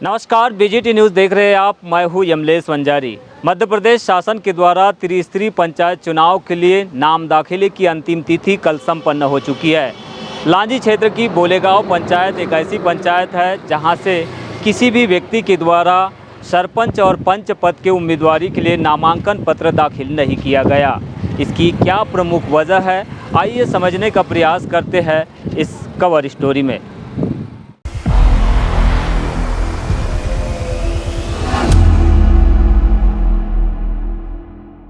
नमस्कार, BGT news देख रहे हैं आप। मैं हूं यमलेश वंजारी। मध्य प्रदेश शासन के द्वारा त्रिस्तरीय पंचायत चुनाव के लिए नाम दाखिले की अंतिम तिथि कल संपन्न हो चुकी है। लांजी क्षेत्र की बोलेगांव पंचायत एक ऐसी पंचायत है जहां से किसी भी व्यक्ति के द्वारा सरपंच और पंच पद के उम्मीदवारी के लिए नामांकन पत्र दाखिल नहीं किया गया। इसकी क्या प्रमुख वजह है, आइए समझने का प्रयास करते हैं इस कवर स्टोरी में।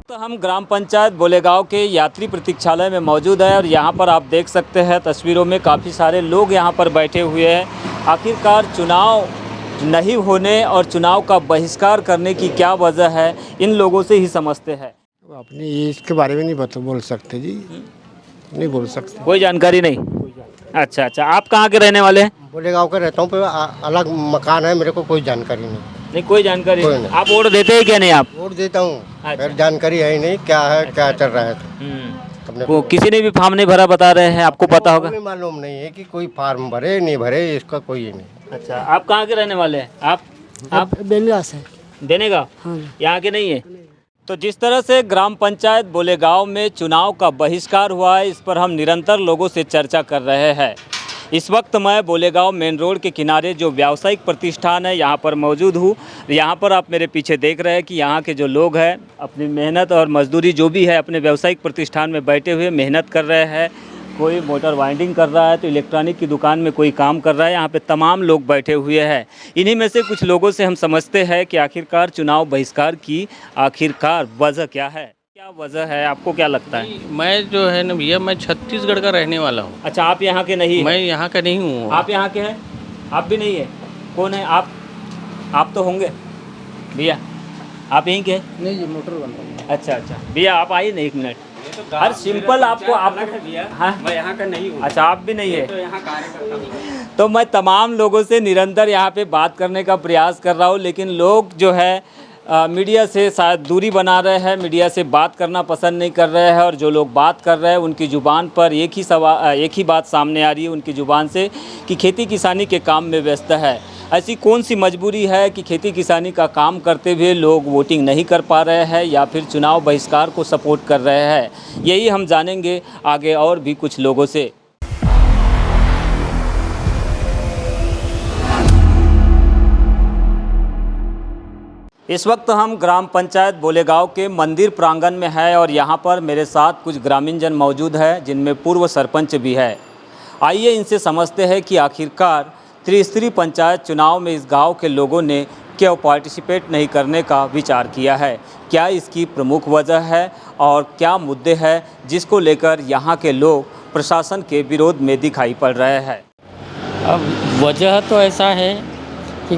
तो हम ग्राम पंचायत बोलेगांव के यात्री प्रतीक्षालय में मौजूद है और यहाँ पर आप देख सकते हैं तस्वीरों में काफ़ी सारे लोग यहाँ पर बैठे हुए हैं। आखिरकार चुनाव नहीं होने और चुनाव का बहिष्कार करने की क्या वजह है, इन लोगों से ही समझते हैं। अपनी इसके बारे में नहीं बोल सकते जी, नहीं बोल सकते, कोई जानकारी नहीं। अच्छा, आप कहाँ के रहने वाले हैं? बोलेगांव का रहता हूँ, पर अलग मकान है, मेरे को कोई जानकारी नहीं। नहीं, कोई जानकारी कोई नहीं। आप वोट देते हैं क्या? नहीं, आप वोट देता हूँ, अच्छा। फिर जानकारी है ही नहीं क्या है, क्या चल रहा है। वो किसी ने भी फॉर्म नहीं भरा, बता रहे हैं, आपको पता होगा? मालूम नहीं है कि कोई फार्म भरे नहीं भरे, इसका कोई ये नहीं। अच्छा, आप कहाँ के रहने वाले हैं? आप बेलगांव से। देने का? हाँ। यहाँ के नहीं है। तो जिस तरह से ग्राम पंचायत बोलेगांव में चुनाव का बहिष्कार हुआ है, इस पर हम निरंतर लोगों से चर्चा कर रहे हैं। इस वक्त मैं बोलेगांव मेन रोड के किनारे जो व्यावसायिक प्रतिष्ठान है यहाँ पर मौजूद हूँ। यहाँ पर आप मेरे पीछे देख रहे हैं कि यहाँ के जो लोग हैं अपनी मेहनत और मजदूरी जो भी है अपने व्यावसायिक प्रतिष्ठान में बैठे हुए मेहनत कर रहे हैं। कोई मोटर वाइंडिंग कर रहा है तो इलेक्ट्रॉनिक की दुकान में कोई काम कर रहा है। यहाँ पे तमाम लोग बैठे हुए हैं। इन्हीं में से कुछ लोगों से हम समझते हैं कि आखिरकार चुनाव बहिष्कार की आखिरकार वजह क्या है, क्या वजह है, आपको क्या लगता है? मैं जो है ना भैया, मैं छत्तीसगढ़ का रहने वाला हूँ। अच्छा, आप यहाँ के नहीं? मैं यहाँ का नहीं हूँ। आप यहाँ के हैं? आप भी नहीं है? कौन है आप तो होंगे भैया, आप यहीं के हैं? नहीं, ये मोटर बन रहा है। अच्छा, भैया आप आइए ना, 1 मिनट। हर सिंपल आपको आप हाँ? मैं यहाँ का नहीं हूँ। अच्छा, आप भी नहीं है? तो यहाँ कार्य करता हूँ। तो मैं तमाम लोगों से निरंतर यहाँ पे बात करने का प्रयास कर रहा हूँ, लेकिन लोग जो है मीडिया से शायद दूरी बना रहे हैं, मीडिया से बात करना पसंद नहीं कर रहे हैं। और जो लोग बात कर रहे हैं उनकी ज़ुबान पर एक ही बात सामने आ रही है उनकी ज़ुबान से कि खेती किसानी के काम में व्यस्त है। ऐसी कौन सी मजबूरी है कि खेती किसानी का काम करते हुए लोग वोटिंग नहीं कर पा रहे हैं या फिर चुनाव बहिष्कार को सपोर्ट कर रहे हैं? यही हम जानेंगे आगे और भी कुछ लोगों से। इस वक्त हम ग्राम पंचायत बोलेगांव के मंदिर प्रांगण में है और यहाँ पर मेरे साथ कुछ ग्रामीण जन मौजूद है जिनमें पूर्व सरपंच भी है। आइए इनसे समझते हैं कि आखिरकार त्रिस्तरीय पंचायत चुनाव में इस गांव के लोगों ने क्यों पार्टिसिपेट नहीं करने का विचार किया है, क्या इसकी प्रमुख वजह है और क्या मुद्दे हैं जिसको लेकर यहाँ के लोग प्रशासन के विरोध में दिखाई पड़ रहे हैं। अब वजह तो ऐसा है कि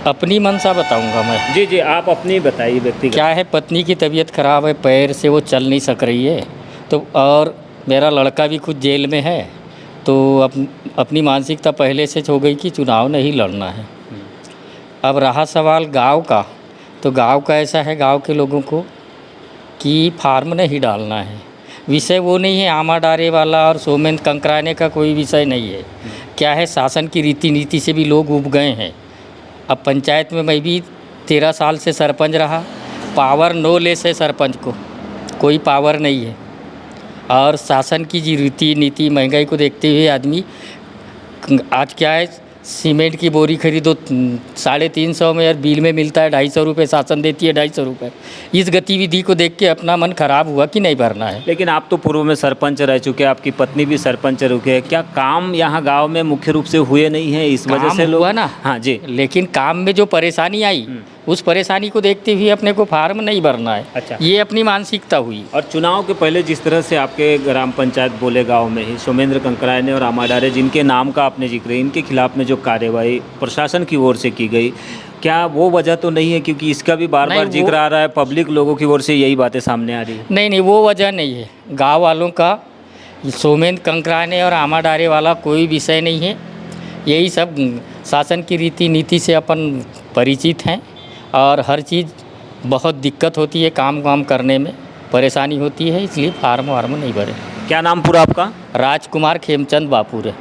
अपनी मनसा बताऊंगा मैं। जी, आप अपनी बताइए व्यक्तिगत। क्या है, पत्नी की तबीयत ख़राब है, पैर से वो चल नहीं सक रही है, तो और मेरा लड़का भी खुद जेल में है, तो अपनी मानसिकता पहले से हो गई कि चुनाव नहीं लड़ना है। अब रहा सवाल गांव का, तो गांव का ऐसा है गांव के लोगों को कि फार्म नहीं डालना है। विषय वो नहीं है आमा डारे वाला और सोमेन कंकराने का, कोई विषय नहीं है। क्या है, शासन की रीति नीति से भी लोग उब गए हैं। अब पंचायत में मैं भी 13 साल से सरपंच रहा, पावर नो लेस है सरपंच को, कोई पावर नहीं है। और शासन की जी रीति नीति महंगाई को देखते हुए आदमी आज क्या है, सीमेंट की बोरी खरीदो 350 में, यार बिल में मिलता है 250 रुपये, शासन देती है 250 रुपये। इस गतिविधि को देख के अपना मन खराब हुआ कि नहीं भरना है। लेकिन आप तो पूर्व में सरपंच रह चुके हैं, आपकी पत्नी भी सरपंच रुके हैं, क्या काम यहाँ गांव में मुख्य रूप से हुए नहीं है इस वजह से लोग? हुआ ना, हाँ जी, लेकिन काम में जो परेशानी आई उस परेशानी को देखते हुए अपने को फार्म नहीं भरना है। अच्छा, ये अपनी मानसिकता हुई। और चुनाव के पहले जिस तरह से आपके ग्राम पंचायत बोलेगांव में ही सोमेंद्र कंकराने और आमाडारे, जिनके नाम का आपने जिक्र, इनके खिलाफ में जो कार्रवाई प्रशासन की ओर से की गई, क्या वो वजह तो नहीं है? क्योंकि इसका भी बार बार जिक्र आ रहा है, पब्लिक लोगों की ओर से यही बातें सामने आ रही है। नहीं, वो वजह नहीं है। गाँव वालों का सोमेंद्र कंकराने और आमाडारे वाला कोई विषय नहीं है। यही सब शासन की रीति नीति से अपन परिचित हैं और हर चीज़ बहुत दिक्कत होती है, काम वाम करने में परेशानी होती है, इसलिए फार्म वार्म नहीं भरे। क्या नाम पूरा आपका? राजकुमार खेमचंद बापुर है।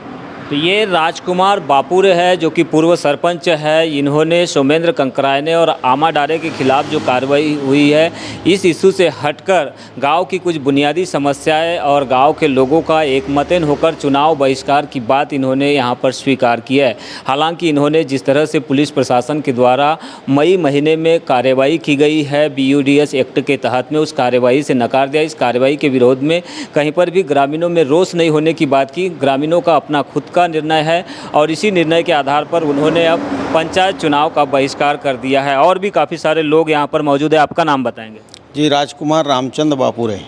तो ये राजकुमार बापुरे है जो कि पूर्व सरपंच है। इन्होंने सोमेंद्र कंकरायने और आमा डारे के खिलाफ जो कार्रवाई हुई है इस इशू से हटकर गांव की कुछ बुनियादी समस्याएं और गांव के लोगों का एकमतन होकर चुनाव बहिष्कार की बात इन्होंने यहां पर स्वीकार की है। हालांकि इन्होंने जिस तरह से पुलिस प्रशासन के द्वारा मई महीने में कार्रवाई की गई है BUDS एक्ट के तहत में, उस कार्रवाई से नकार दिया। इस कार्रवाई के विरोध में कहीं पर भी ग्रामीणों में रोष नहीं होने की बात की। ग्रामीणों का अपना खुद का निर्णय है और इसी निर्णय के आधार पर उन्होंने अब पंचायत चुनाव का बहिष्कार कर दिया है। और भी काफ़ी सारे लोग यहाँ पर मौजूद है। आपका नाम बताएंगे? जी, राजकुमार रामचंद्र बापुरे।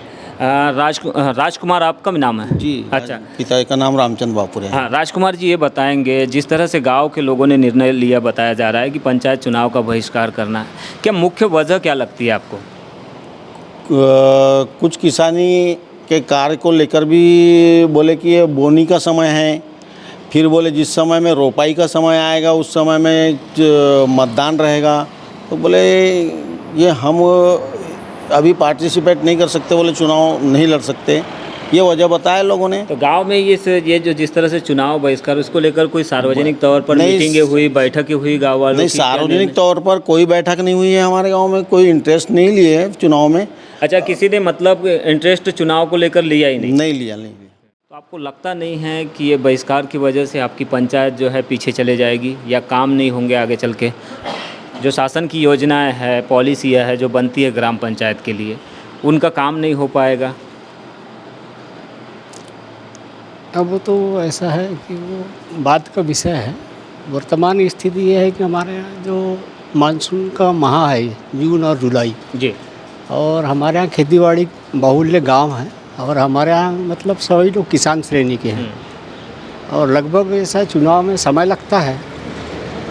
राजकुमार आपका भी नाम है जी, अच्छा। पिता का नाम रामचंद्र बापुरे है। हाँ, राजकुमार जी ये बताएंगे, जिस तरह से गांव के लोगों ने निर्णय लिया, बताया जा रहा है कि पंचायत चुनाव का बहिष्कार करना है, क्या मुख्य वजह क्या लगती है आपको? कुछ किसानी के कार्य को लेकर भी बोले कि ये बोनी का समय है, फिर बोले जिस समय में रोपाई का समय आएगा उस समय में मतदान रहेगा, तो बोले ये हम अभी पार्टिसिपेट नहीं कर सकते, बोले चुनाव नहीं लड़ सकते, ये वजह बताया लोगों ने। तो गांव में ये जो जिस तरह से चुनाव बहिष्कार, उसको लेकर कोई सार्वजनिक तौर पर नहीं, मीटिंगें हुई, बैठकें हुई गाँव वालों नहीं, की? सार्वजनिक तौर पर कोई बैठक नहीं हुई है हमारे गांव में, कोई इंटरेस्ट नहीं लिए है चुनाव में। अच्छा, किसी ने मतलब इंटरेस्ट चुनाव को लेकर लिया ही नहीं? नहीं लिया। तो आपको लगता नहीं है कि ये बहिष्कार की वजह से आपकी पंचायत जो है पीछे चले जाएगी या काम नहीं होंगे आगे चल के? जो शासन की योजनाएं है, पॉलिसियाँ है जो बनती है ग्राम पंचायत के लिए, उनका काम नहीं हो पाएगा? अब तो ऐसा है कि वो बात का विषय है। वर्तमान स्थिति ये है कि हमारे यहाँ जो मानसून का माह है जून और जुलाई, जी, और हमारे यहाँ खेतीबाड़ी बाहुल्य गांव है और हमारे यहाँ मतलब सभी लोग किसान श्रेणी के हैं और लगभग ऐसा चुनाव में समय लगता है,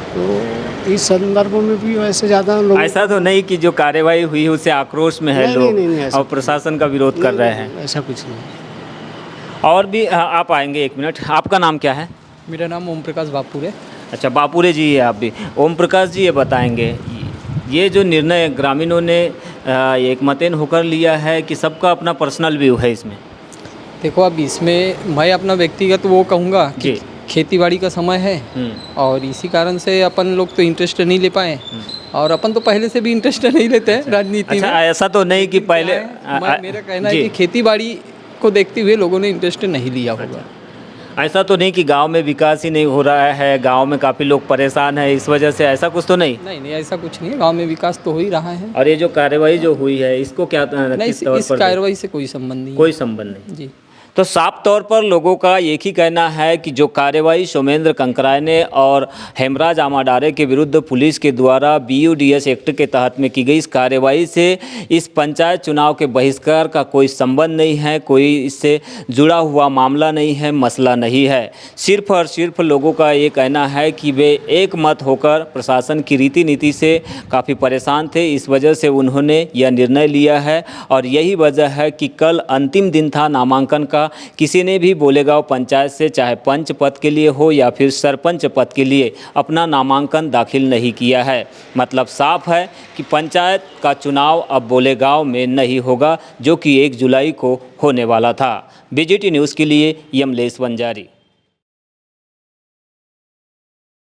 तो इस संदर्भ में भी वैसे ज़्यादा लोग ऐसा तो नहीं कि जो कार्रवाई हुई है उससे आक्रोश में है नहीं, लोग नहीं, नहीं, ऐसा और प्रशासन का विरोध कर रहे हैं? ऐसा कुछ नहीं। और भी आप आएंगे, एक मिनट। आपका नाम क्या है? मेरा नाम ओम प्रकाश बापुरे। अच्छा, बापुरे जी है आप भी। ओम प्रकाश जी ये बताएंगे, ये जो निर्णय ग्रामीणों ने एकमतन होकर लिया है कि सबका अपना पर्सनल व्यू है इसमें? देखो, अब इसमें मैं अपना व्यक्तिगत वो कहूँगा कि खेतीबाड़ी का समय है और इसी कारण से अपन लोग तो इंटरेस्ट नहीं ले पाए और अपन तो पहले से भी इंटरेस्ट नहीं लेते हैं राजनीति में। अच्छा, ऐसा तो नहीं कि पहले मेरा कहना है कि खेतीबाड़ी को देखते हुए लोगों ने इंटरेस्ट नहीं लिया होगा। ऐसा तो नहीं कि गांव में विकास ही नहीं हो रहा है, गांव में काफ़ी लोग परेशान है इस वजह से, ऐसा कुछ तो नहीं? नहीं, ऐसा कुछ नहीं है, गांव में विकास तो हो ही रहा है। और ये जो कार्रवाई जो हुई है इसको क्या नहीं, इस कार्रवाई से कोई संबंध नहीं, कोई संबंध नहीं जी। तो साफ तौर पर लोगों का एक ही कहना है कि जो कार्रवाई सोमेंद्र कंकरायने और हेमराज आमाडारे के विरुद्ध पुलिस के द्वारा BUDS एक्ट के तहत में की गई, इस कार्रवाई से इस पंचायत चुनाव के बहिष्कार का कोई संबंध नहीं है, कोई इससे जुड़ा हुआ मामला नहीं है, मसला नहीं है। सिर्फ और सिर्फ लोगों का ये कहना है कि वे एक मत होकर प्रशासन की रीति नीति से काफ़ी परेशान थे, इस वजह से उन्होंने यह निर्णय लिया है। और यही वजह है कि कल अंतिम दिन था नामांकन का। किसी ने भी बोलेगांव पंचायत से चाहे पंच पद के लिए हो या फिर सरपंच पद के लिए अपना नामांकन दाखिल नहीं किया है। मतलब साफ है कि पंचायत का चुनाव अब बोलेगांव में नहीं होगा, जो कि 1 जुलाई को होने वाला था। BGT न्यूज़ के लिए यमलेश वंजारी।